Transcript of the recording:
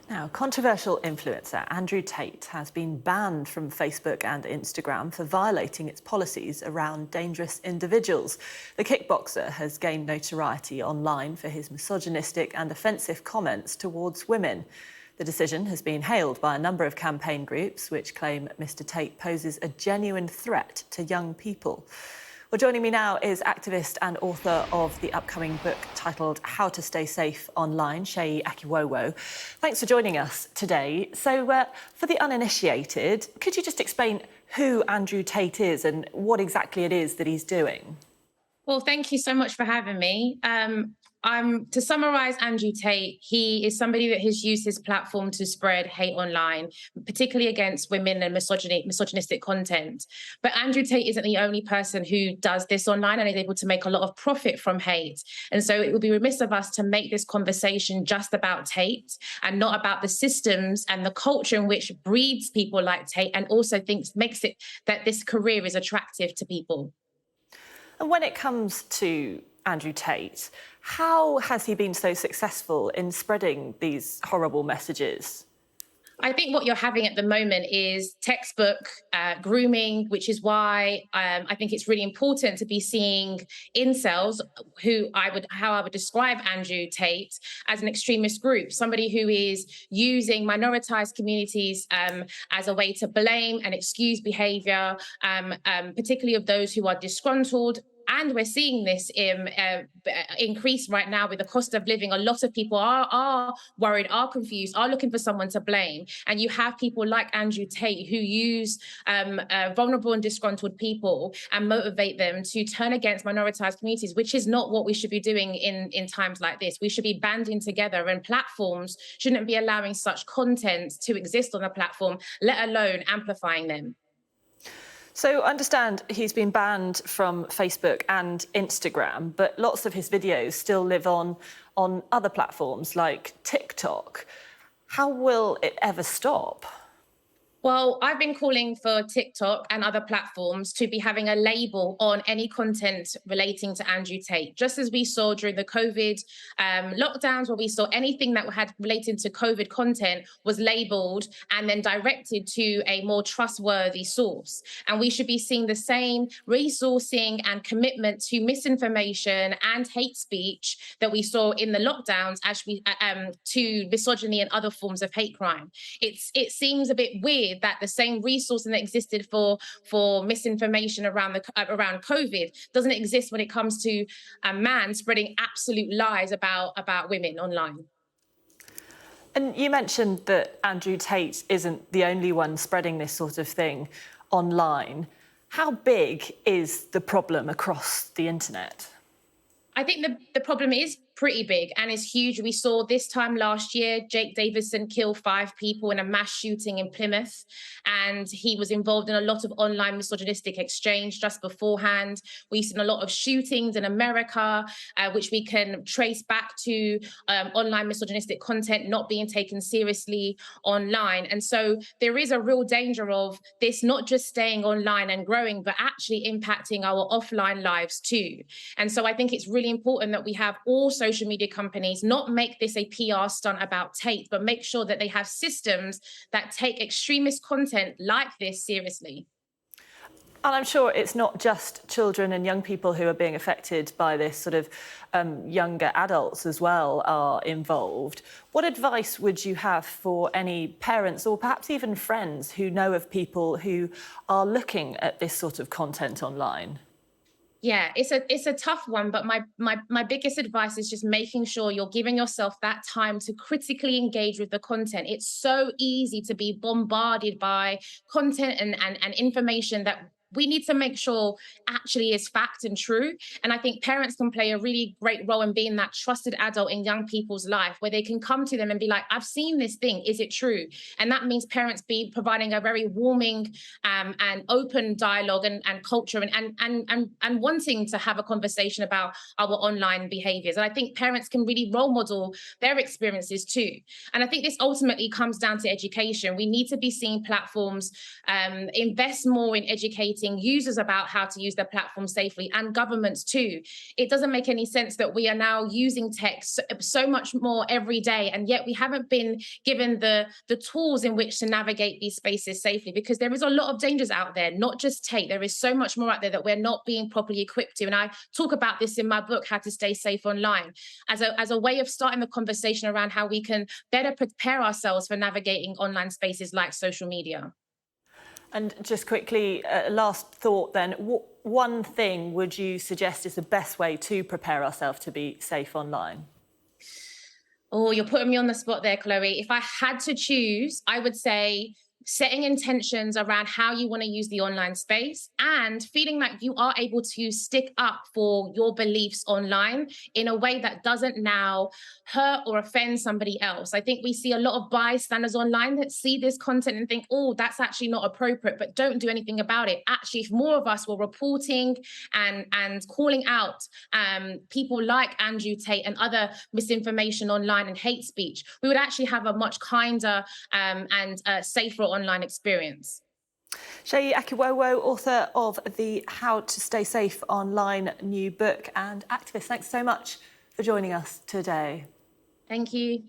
Now, controversial influencer Andrew Tate has been banned from Facebook and Instagram for violating its policies around dangerous individuals. The kickboxer has gained notoriety online for his misogynistic and offensive comments towards women. The decision has been hailed by a number of campaign groups which claim Mr. Tate poses a genuine threat to young people. Well, joining me now is activist and author of the upcoming book titled How to Stay Safe Online, Seyi Akiwowo. Thanks for joining us today. So, for the uninitiated, could you just explain who Andrew Tate is and what exactly it is that he's doing? Well, thank you so much for having me. To summarize Andrew Tate, he is somebody that has used his platform to spread hate online, particularly against women and misogynistic content. But Andrew Tate isn't the only person who does this online and is able to make a lot of profit from hate. And so it would be remiss of us to make this conversation just about Tate and not about the systems and the culture in which breeds people like Tate and also makes it that this career is attractive to people. And when it comes to Andrew Tate, how has he been so successful in spreading these horrible messages? I think what you're having at the moment is textbook grooming, which is why I think it's really important to be seeing incels, how I would describe Andrew Tate as an extremist group, somebody who is using minoritized communities as a way to blame and excuse behavior, particularly of those who are disgruntled. And we're seeing this increase right now with the cost of living. A lot of people are worried, are confused, are looking for someone to blame. And you have people like Andrew Tate who use vulnerable and disgruntled people and motivate them to turn against minoritized communities, which is not what we should be doing in times like this. We should be banding together, and platforms shouldn't be allowing such content to exist on a platform, let alone amplifying them. So I understand he's been banned from Facebook and Instagram, but lots of his videos still live on other platforms like TikTok. How will it ever stop? Well, I've been calling for TikTok and other platforms to be having a label on any content relating to Andrew Tate, just as we saw during the COVID lockdowns, where we saw anything that had related to COVID content was labeled and then directed to a more trustworthy source. And we should be seeing the same resourcing and commitment to misinformation and hate speech that we saw in the lockdowns to misogyny and other forms of hate crime. It seems a bit weird that the same resourcing that existed for misinformation around COVID doesn't exist when it comes to a man spreading absolute lies about women online. And you mentioned that Andrew Tate isn't the only one spreading this sort of thing online. How big is the problem across the internet? I think the problem is pretty big and is huge. We saw this time last year, Jake Davison kill 5 people in a mass shooting in Plymouth. And he was involved in a lot of online misogynistic exchange just beforehand. We've seen a lot of shootings in America, which we can trace back to online misogynistic content not being taken seriously online. And so there is a real danger of this not just staying online and growing, but actually impacting our offline lives too. And so I think it's really important that we have all social media companies not make this a PR stunt about Tate, but make sure that they have systems that take extremist content like this seriously. And I'm sure it's not just children and young people who are being affected by this, sort of younger adults as well are involved. What advice would you have for any parents or perhaps even friends who know of people who are looking at this sort of content online? Yeah, it's a tough one, but my biggest advice is just making sure you're giving yourself that time to critically engage with the content. It's so easy to be bombarded by content and information that we need to make sure actually is fact and true. And I think parents can play a really great role in being that trusted adult in young people's life, where they can come to them and be like, I've seen this thing, is it true? And that means parents be providing a very warming and open dialogue and culture and wanting to have a conversation about our online behaviors. And I think parents can really role model their experiences too. And I think this ultimately comes down to education. We need to be seeing platforms invest more in educating educating users about how to use their platform safely, and governments too. It doesn't make any sense that we are now using tech so much more every day, and yet we haven't been given the tools in which to navigate these spaces safely, because there is a lot of dangers out there, not just Tate. There is so much more out there that we're not being properly equipped to. And I talk about this in my book, How to Stay Safe Online, as a way of starting the conversation around how we can better prepare ourselves for navigating online spaces like social media. And just quickly, last thought then, what one thing would you suggest is the best way to prepare ourselves to be safe online? Oh, you're putting me on the spot there, Chloe. If I had to choose, I would say setting intentions around how you want to use the online space and feeling like you are able to stick up for your beliefs online in a way that doesn't now hurt or offend somebody else. I think we see a lot of bystanders online that see this content and think, oh, that's actually not appropriate, but don't do anything about it. Actually, if more of us were reporting and calling out people like Andrew Tate and other misinformation online and hate speech, we would actually have a much kinder and safer online experience. Seyi Akiwowo, author of the How to Stay Safe Online new book and activist. Thanks so much for joining us today. Thank you.